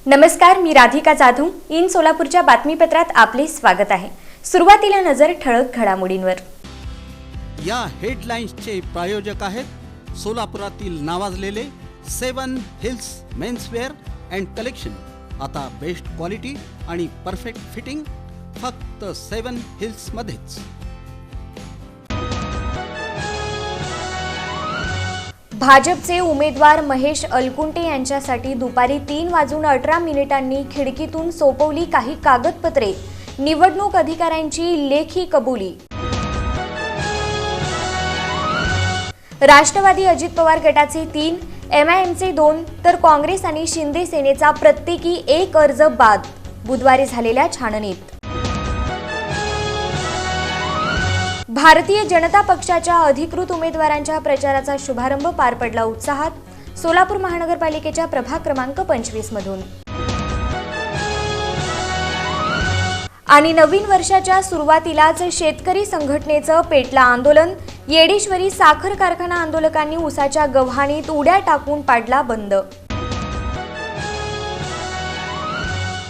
नमस्कार, मी राधिका जाधव. इन सोलापूरच्या बातमीपत्रात आपले स्वागत आहे. सुरुवातीला नजर ठळक घडामोडींवर. या हेडलाईन्सचे प्रायोजक आहेत सोलापुरातील नावाजलेले 7 हिल्स मेन्सवेअर अँड कलेक्शन. आता बेस्ट क्वालिटी आणि परफेक्ट फिटिंग फक्त 7 हिल्स मध्येच. भाजपचे उमेदवार महेश अलकुंटे यांच्यासाठी दुपारी 3:18 खिडकीतून सोपवली काही कागदपत्रे. निवडणूक अधिकाऱ्यांची लेखी कबुली. राष्ट्रवादी अजित पवार गटाचे 3, MIMचे 2 तर काँग्रेस आणि शिंदे सेनेचा प्रत्येकी 1 अर्ज बाद. बुधवारी झालेल्या छाननीत भारतीय जनता पक्षाच्या अधिकृत उमेदवारांच्या प्रचाराचा शुभारंभ पार पडला उत्साहात. सोलापूर महानगरपालिकेच्या प्रभाग क्रमांक 25 मधून. आणि नवीन वर्षाच्या सुरुवातीलाच शेतकरी संघटनेचं पेटलं आंदोलन. येडेश्वरी साखर कारखाना आंदोलकांनी ऊसाच्या गव्हाणीत उड्या टाकून पाडला बंद.